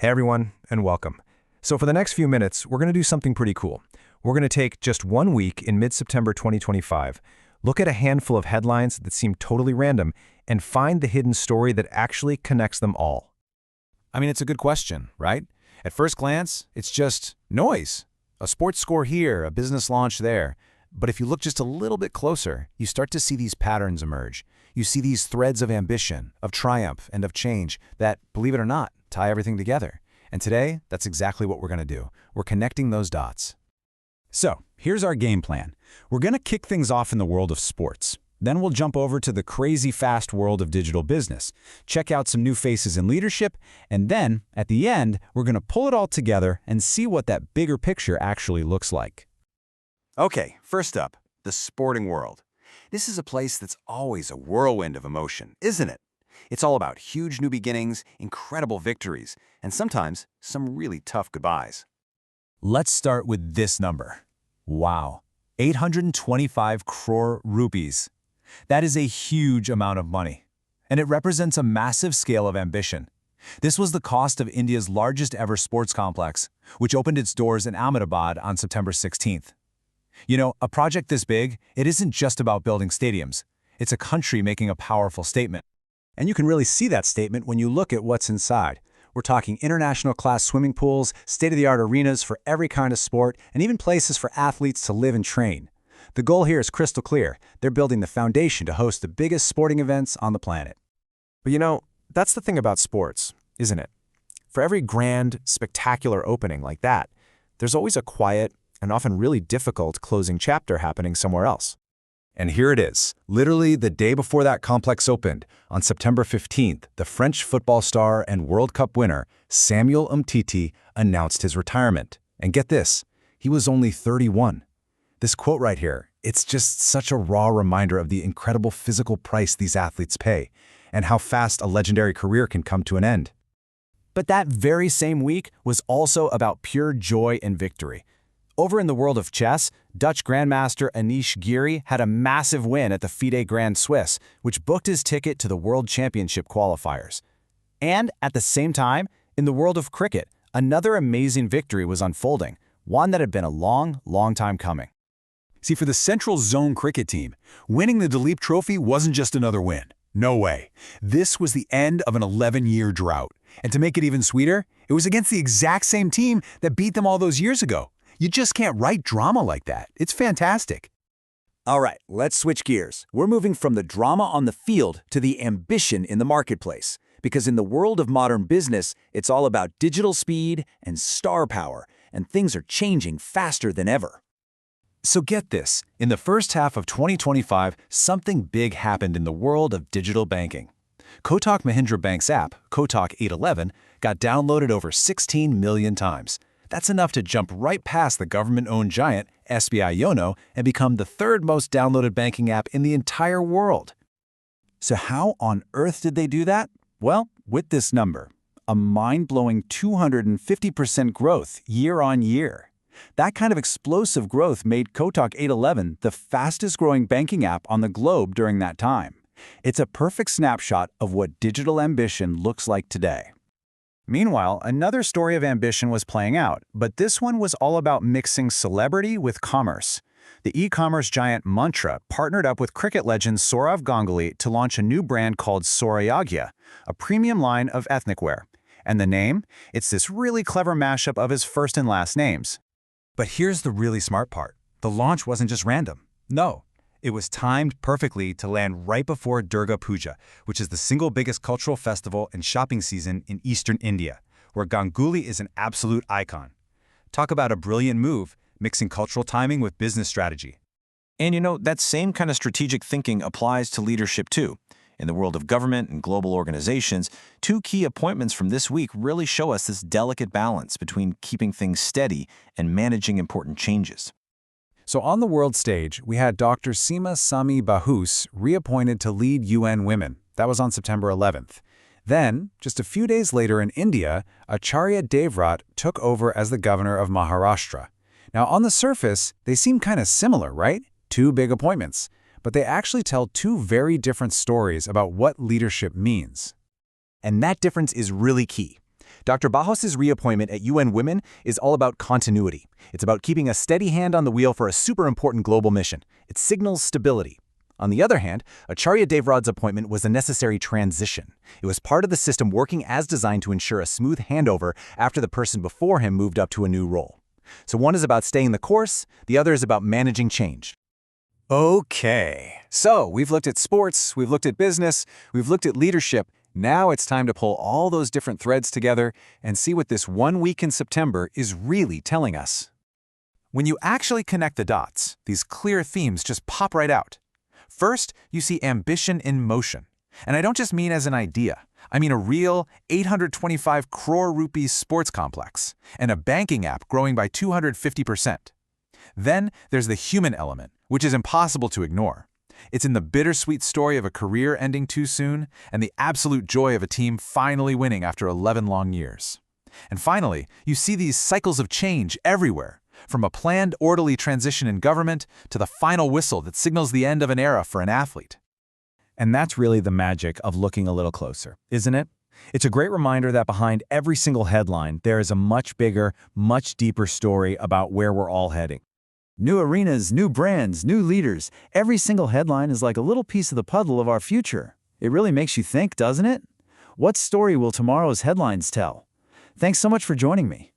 Hey everyone, and welcome. So for the next few minutes, we're going to do something pretty cool. We're going to take just 1 week in mid-September 2025, look at a handful of headlines that seem totally random, and find the hidden story that actually connects them all. I mean, it's a good question, right? At first glance, it's just noise. A sports score here, a business launch there. But if you look just a little bit closer, you start to see these patterns emerge. You see these threads of ambition, of triumph, and of change that, believe it or not, tie everything together. And today, that's exactly what we're going to do. We're connecting those dots. So, here's our game plan. We're going to kick things off in the world of sports. Then we'll jump over to the crazy fast world of digital business, check out some new faces in leadership, and then, at the end, we're going to pull it all together and see what that bigger picture actually looks like. Okay, first up, the sporting world. This is a place that's always a whirlwind of emotion, isn't it? It's all about huge new beginnings, incredible victories, and sometimes some really tough goodbyes. Let's start with this number. Wow, 825 crore rupees. That is a huge amount of money, and it represents a massive scale of ambition. This was the cost of India's largest ever sports complex, which opened its doors in Ahmedabad on September 16th. You know, a project this big, it isn't just about building stadiums. It's a country making a powerful statement. And you can really see that statement when you look at what's inside. We're talking international-class swimming pools, state-of-the-art arenas for every kind of sport, and even places for athletes to live and train. The goal here is crystal clear. They're building the foundation to host the biggest sporting events on the planet. But you know, that's the thing about sports, isn't it? For every grand, spectacular opening like that, there's always a quiet and often really difficult closing chapter happening somewhere else. And here it is, literally the day before that complex opened, on September 15th, the French football star and World Cup winner, Samuel Umtiti, announced his retirement. And get this, he was only 31. This quote right here, it's just such a raw reminder of the incredible physical price these athletes pay, and how fast a legendary career can come to an end. But that very same week was also about pure joy and victory. Over in the world of chess, Dutch Grandmaster Anish Giri had a massive win at the FIDE Grand Swiss, which booked his ticket to the World Championship qualifiers. And at the same time, in the world of cricket, another amazing victory was unfolding, one that had been a long, long time coming. See, for the Central Zone cricket team, winning the Duleep Trophy wasn't just another win. No way. This was the end of an 11-year drought. And to make it even sweeter, it was against the exact same team that beat them all those years ago. You just can't write drama like that. It's fantastic. All right, let's switch gears. We're moving from the drama on the field to the ambition in the marketplace. Because in the world of modern business, it's all about digital speed and star power, and things are changing faster than ever. So get this, in the first half of 2025, something big happened in the world of digital banking. Kotak Mahindra Bank's app, Kotak 811, got downloaded over 16 million times. That's enough to jump right past the government-owned giant, SBI Yono, and become the third most downloaded banking app in the entire world. So how on earth did they do that? Well, with this number, a mind-blowing 250% growth year on year. That kind of explosive growth made Kotak 811 the fastest-growing banking app on the globe during that time. It's a perfect snapshot of what digital ambition looks like today. Meanwhile, another story of ambition was playing out, but this one was all about mixing celebrity with commerce. The e-commerce giant Mantra partnered up with cricket legend Sourav Ganguly to launch a new brand called Saurabhagya, a premium line of ethnic wear. And the name? It's this really clever mashup of his first and last names. But here's the really smart part. The launch wasn't just random. No, it was timed perfectly to land right before Durga Puja, which is the single biggest cultural festival and shopping season in eastern India, where Ganguly is an absolute icon. Talk about a brilliant move, mixing cultural timing with business strategy. And you know, that same kind of strategic thinking applies to leadership too. In the world of government and global organizations, two key appointments from this week really show us this delicate balance between keeping things steady and managing important changes. So on the world stage, we had Dr. Seema Sami Bahus reappointed to lead UN Women. That was on September 11th. Then, just a few days later in India, Acharya Devrat took over as the governor of Maharashtra. Now, on the surface, they seem kind of similar, right? Two big appointments. But they actually tell two very different stories about what leadership means. And that difference is really key. Dr. Bajos's reappointment at UN Women is all about continuity. It's about keeping a steady hand on the wheel for a super important global mission. It signals stability. On the other hand, Acharya Devrad's appointment was a necessary transition. It was part of the system working as designed to ensure a smooth handover after the person before him moved up to a new role. So one is about staying the course, the other is about managing change. Okay, so we've looked at sports, we've looked at business, we've looked at leadership. Now it's time to pull all those different threads together and see what this 1 week in September is really telling us. When you actually connect the dots, these clear themes just pop right out. First, you see ambition in motion. And I don't just mean as an idea. I mean a real 825 crore rupees sports complex and a banking app growing by 250%. Then there's the human element, which is impossible to ignore. It's in the bittersweet story of a career ending too soon and the absolute joy of a team finally winning after 11 long years. And finally, you see these cycles of change everywhere, from a planned, orderly transition in government to the final whistle that signals the end of an era for an athlete. And that's really the magic of looking a little closer, isn't it? It's a great reminder that behind every single headline, there is a much bigger, much deeper story about where we're all heading. New arenas, new brands, new leaders. Every single headline is like a little piece of the puzzle of our future. It really makes you think, doesn't it? What story will tomorrow's headlines tell? Thanks so much for joining me.